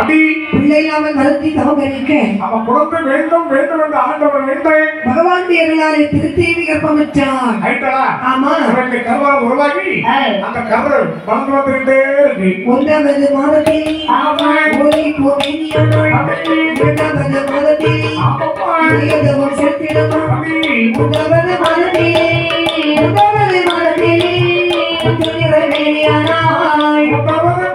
அப்படி பிள்ளை இல்லாமல் வருத்தி தவகரிக்க அவன் குழந்தை வேண்டும் வேண்டும் என்று ஆண்டவன் வேண்டேன் பகவான் அருளாலே திருத்தேவி கர்ப்பமிட்டார். ஆயிட்டா ஆமா. அவனுக்கு கருவால் உருவாகி அந்த கரு வளர்ந்து வந்துகிட்டே இருக்கு. 1வது மாதத்தில் ஓலை போவேனியானாள். 2வது மாதத்தில் உயர்ந்தவன் செலுத்திடமா. 3வது மாதத்தில் துணிவரவேனியானாள். 3வது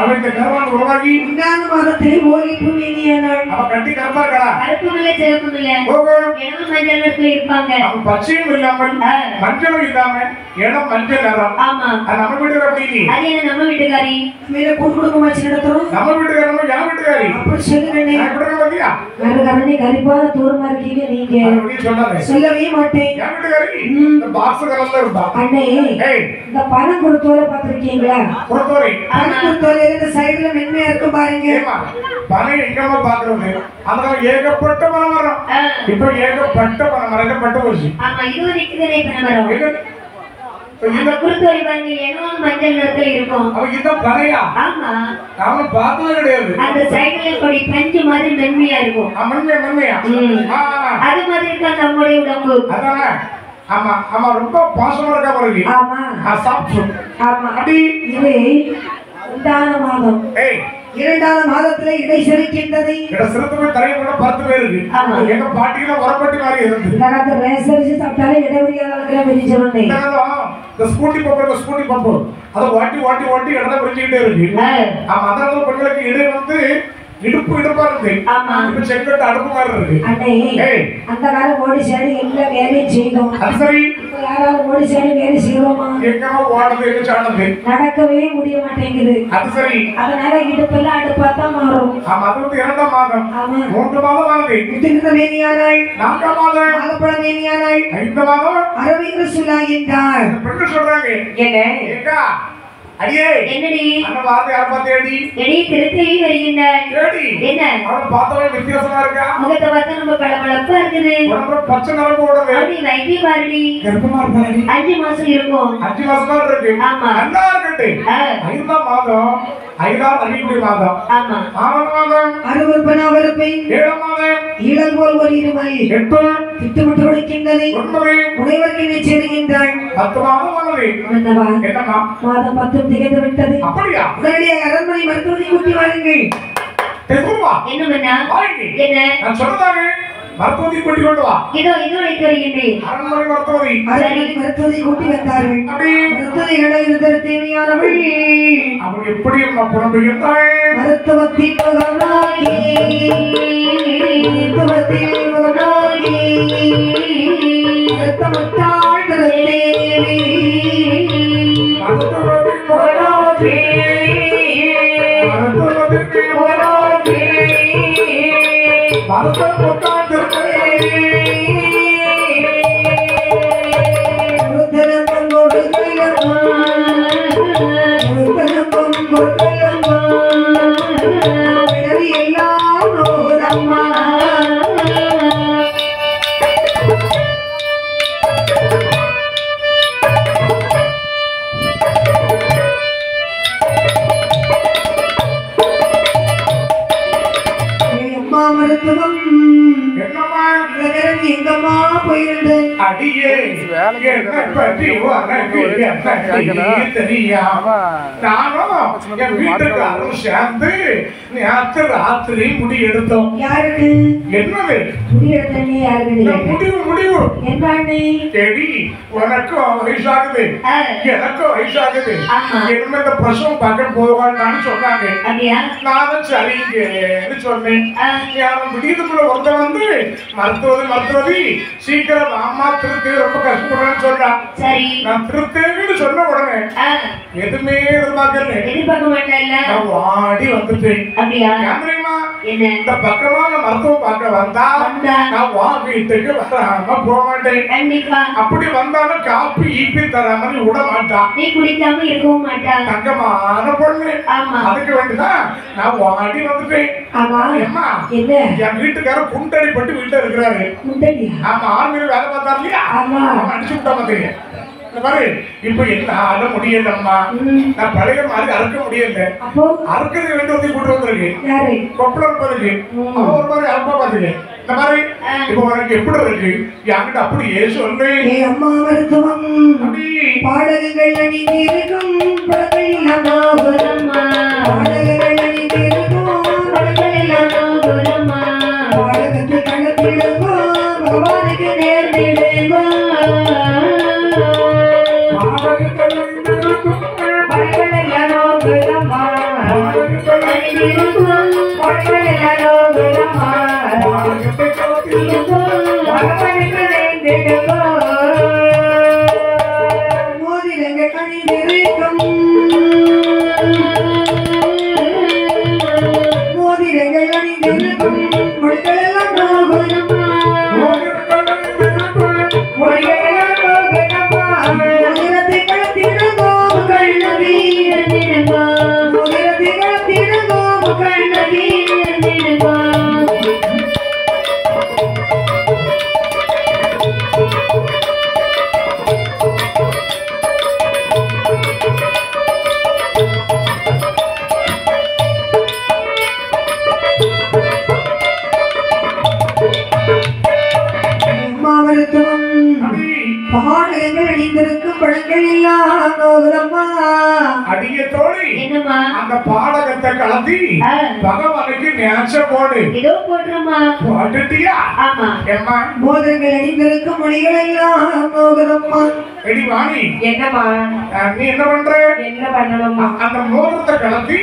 அவனுக்கு கருவால் உருவாகி 3வது மாதத்தில் ஓலை போவேனியானாள். அவன் கட்டி கருப்பார்களா கருப்புமில்ல சிவப்புமில்ல இளம் மஞ்சள் நிறத்துல இருப்பாங்க. அவன் பச்சையும் இல்லாமல் மஞ்சளும் இல்லாம இடம் மஞ்சள் நிறம். ஆமா. நம்ம வீட்டுக்கு அப்படி அது என்ன நம்ம வீட்டுக்காரி மேல குடும்பம் வச்சு நடத்துறோம். நம்ம வீட்டுக்காரங்க என் வீட்டுக்காரி அப்படி சொல்லுறேனே. பாத்தியா கரகரனே கரிப்பாத தூரமா இருக்கீங்க நீங்க. அப்படி சொல்லாதே. சொல்லவே மாட்டேன். என் வீட்டுக்காரி இந்த பாக்ஸ் கலர்ல இருந்தா. அண்ணே இந்த பணம் கொடுத்தோல பாத்திருக்கீங்களா? கொடுத்தோரி பணம் கொடுத்தோல இந்த சைடுல மென்மையா இருக்கு பாருங்க. பணம் எங்கமா பாக்குறோம். அதனால ஏகப்பட்ட பணம் வரும். இப்ப ஏகப்பட்ட பணம் மறைக்கப்பட்டு போச்சு. ஆமா இது நிக்குதே பணம். இந்த குருத்தோரி பாருங்க இளம் மஞ்சள் நிறத்துல இருக்கும். அவ இந்த பணையா? ஆமா. நாம பார்த்தது கிடையாது. அந்த சைடுல கொடி பஞ்சு மாதிரி மென்மையா இருக்கும். மென்மையா. அது மாதிரி இருக்கா நம்மளுடைய உடம்பு. அதானே. ஆமா ஆமா ரொம்ப பாசமா இருக்கா பாருங்க. ஆமா. சாப்பிட்டு. ஆமா. அடி இது 2வது மாதம். 2வது மாதத்துல இடை செலுக்கின்றது. இட சிறுத்துமே தலையோட 10 பேர் இருக்கு. எங்க பாட்டிக்கு உரப்பட்டி மாதிரி இருந்து. இந்த ரேசரிச்சு சாப்பிட்டாலே இடைவெளியால இருக்கிற வெறிச்சோனே. இந்த ஸ்கூட்டி பம்பு அத வாட்டி இடத்தை பிரிஞ்சுக்கிட்டே இருக்கு. ஆமா அதனால பெண்களுக்கு இடை வந்து இடுப்பா இருக்கு. இப்ப செக்கட்டு அடுப்பு மாதிரி இருக்கு. அண்ணே அந்த காலம் ஓடி சேடி எல்லாம் வேலையும் செய்தோம். அது சரி. யாராவது ஓடி சேடி வேலை செய்வோமா? எங்கமா ஓடுறது எங்க சாடுறது நடக்கவே முடிய மாட்டேங்குது. அது சரி. அதனால இடுப்பெல்லாம் அடுப்பா தான் மாறும். ஆமா அது வந்து 2ஆம் மாதம். 3 மாதம் ஆகுது. முத்துகிற மேனியானாள். 4ஆம் மாதம். நாகப்பழ மேனியானாள். 5ஆம் மாதம். அரவிந்த சுலாகின்றாள். பெண்கள் சொல்றாங்க என்ன ஏக்கா அடியே என்னடி அந்த வார்த்தை யார் பார்த்தே அடி எடி திருத்தேவி வருகின்றாய். ஏடி என்ன அவளை பார்த்தவே வித்தியாசமா இருக்கா? முகத்தை பார்த்தா நம்ம பளபளப்பா இருக்குது. உடம்புல பச்சை நிறம் ஓடுது. அப்படி வைத்தி பாருடி. கர்ப்பமா இருப்பாடி. 5 மாசம் இருக்கும். 5 மாசமா இருக்கு. ஆமா. நல்லா இருக்கட்டு. 5ஆம் மாதம். 5ஆம் அறிவுரை மாதம். ஆமா. 6ஆம் மாதம். அருவருப்பனா வருப்பை. 7ஆம் மாதம். ஈழல் போல் ஒரு இருமை. 8 திட்டமிட்டு உடைக்கின்றது. 9 முனைவர்களை சேருகின்றாள். 10 மாதம் ஆனது. என்னவா? என்னம்மா? மாதம் 10 திகழ்ந்து விட்டது. அப்படியா? உடனடியாக அரண்மனை மருத்துவத்தை கூட்டி வாருங்கள். தெருவா? என்ன பண்ணா? என்ன? நான் சொன்னதாக மருத்துவத்தை கூட்டி கொண்டு வா. இதோ அழைத்து வருகின்றேன். அரண்மனை மருத்துவத்தை. அரண்மனை மருத்துவத்தை கூட்டி வந்தார்கள். மருத்துவர்களை இருந்தது தேவையானவள். அவள் எப்படி அம்மா புறம்புகின்றாள்? மருத்துவத்தின் முகமாகி மருத்துவத்தின் முகமாகி மருத்துவத்தாள் தேவி மருத்துவத்தின் முகமாகி மருத்துவத்தின் முகமாகி மருத்துவத்தாள் மருத்துவம் என்ன பற்றி உனக்கு என்ன தெரியாம நானும் என் வீட்டுக்காரரும் சேர்ந்து நேற்று ராத்திரி முடி எடுத்தோம். யாருக்கு என்னது முடி எடுத்தே? யாருக்கு முடிவு என்ன? செடி உனக்கும் வயசாகுது எனக்கும் வயசாகுது, இனிமே இந்த பிரசவம் பார்க்க போவான்னு சொன்னாங்க. நானும் சரிங்கன்னு சொன்னேன். யாரும் விடியதுக்குள்ள ஒருத்தன் வந்து மருத்துவதி சீக்கிரம் அம்மா திருத்தி ரொம்ப கஷ்டப்படுறேன்னு சொன்னா. நான் திருத்தேன்னு சொன்ன உடனே எதுவுமே எதிர்பார்க்க மாட்டேன். நான் வாடி வந்துட்டேன். இந்த பக்கமான மருத்துவம் பார்க்க வந்தா நான் வீட்டுக்கு வராம போக மாட்டேன். அப்படி வந்தாலும் காப்பி ஈப்பி தராம விட மாட்டான். நீ குடிக்காம இருக்கவும் மாட்டான். தங்கமான பொண்ணு. அதுக்கு வேண்டிதான் நான் வாடி வந்துட்டேன். என் வீட்டுக்காரர் குண்டடி பட்டு வீட்டுல இருக்கிறாரு. ஆமா, ஆர்மியில வேலை பார்த்தாரு இல்லையா, அடிச்சு விட்டா பாத்தீங்க. இப்ப என்ன முடியலம்மா, நான் பழைய மாதிரி அறுக்க முடியல. அறுக்கிறது வேண்டிய கூட்டு வந்திருக்கு கொப்பளம் இருப்பதுக்கு ஒரு மாதிரி அறுப்பா பாத்துக்க. இந்த மாதிரி இப்ப உனக்கு எப்படி இருக்கு என்கிட்ட அப்படியே சொல்லு. அம்மா மருத்துவம் பாடகங்கள் அணிந்திருக்கும் பாடகங்கள் அணிந்திருக்கும் பாடகத்தை கணக்கிடுவோம் பகவானுக்கு நேர்ந்திடுவோம். மோதிரங்கள் அணிந்திருக்கும் மோதிரங்கள் அணிந்திருக்கும் மொழிகளெல்லாம் மோதிரத்தை கலத்திடுவோம் கண்ணவி மோதிரத்தை கலத்திடுவோம் கண்ணவி. பாடகங்கள் அணிந்திருக்கும் பழங்கள் எல்லாம் அடிய தோழி அந்த பாடகத்தை கலத்தி பகவானுக்கு நேச்ச போடு. போட்டுட்டியா? மோதிரங்கள் அணிந்திருக்கும் மொழிகள் எல்லாம் மோகரம்மா. எடி வாணி, என்னம்மா நீ என்ன பண்ற? என்ன பண்ணணும்மா? அந்த மோதிரத்தை கலத்தி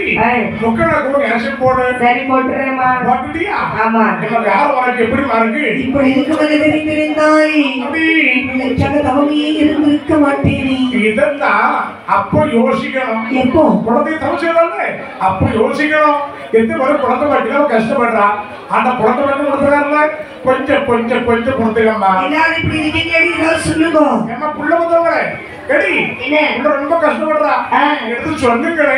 முக்கணக்கு நேச்ச போடு. சரி, போட்டுறேம்மா. போட்டுட்டியா? ஆமா. யார் உனக்கு எப்படி மாறுக்கு? இப்படி இருக்கும்போது தெரிந்திருந்தாய் தவமையே இருந்திருக்க மாட்டேனே. இதெல்லாம் அப்போ யோசிக்கணும். எப்போ குழந்தை தவச்சதானே அப்போ யோசிக்கணும். எந்த மாதிரி குழந்தை பாட்டிலும் கஷ்டப்படுறா. அந்த குழந்தை பாட்டி கொடுத்துறாருல கொஞ்சம் கொஞ்சம் கொஞ்சம் கொடுத்துக்கம்மா. எல்லாரும் இப்படி இருக்கீங்க சொல்லுங்க. ஏமா புள்ள வந்தவங்களே எடி ரொம்ப கஷ்டப்படுறா எடுத்து சொல்லுங்களே.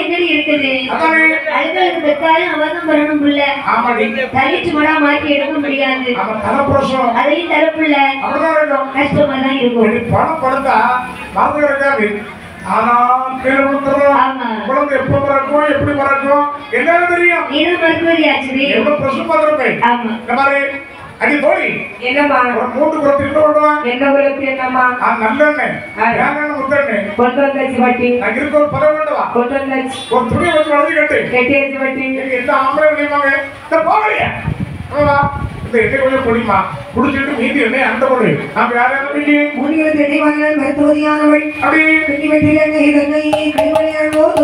என்னடி இருக்குது? அதானே அழுதலுக்கு பெத்தாலும் அவதான் பண்ணணும் புள்ள. ஆமாடி, தலிச்சு மடா மாற்றி எடுக்க முடியாது. ஆமா, தலைப்புறம் அதையும் தரப்புள்ள அப்படிதான் இருக்கும். கஷ்டமா தான் இருக்கும். பணம் படுத்தா மறந்து இருக்காது. ஆனா குழந்தை எப்ப பிறக்கும் எப்படி பிறக்கும் எல்லாரும் தெரியும். எவ்வளவு பிரசவம் பார்த்திருப்பேன். இந்த மாதிரி அடி தோழி என்னம்மா ஒரு 3 குளத்து இன்னும் என்ன குளத்து? என்னம்மா நல்லெண்ணெய் தேங்காய் முத்தெண்ணெய் கொண்டு வந்தாச்சு வட்டி. அங்க இருக்க ஒரு பதம் வேண்டவா கொண்டு வந்தாச்சு. ஒரு துணி வச்சு வளர்ந்து கட்டு கட்டியாச்சு வட்டி. எந்த ஆம்பளை விளைவாங்க இந்த போகலையா இந்த எண்ணெய் கொஞ்சம் பொடிமா குடிச்சிட்டு மீதி எண்ணெய் அந்த பொடி நாம யாரும் முடிவு தெளிவாங்க மருத்துவதியானவள் அப்படி வெட்டி வெட்டி எண்ணெய் கைவழியால் போது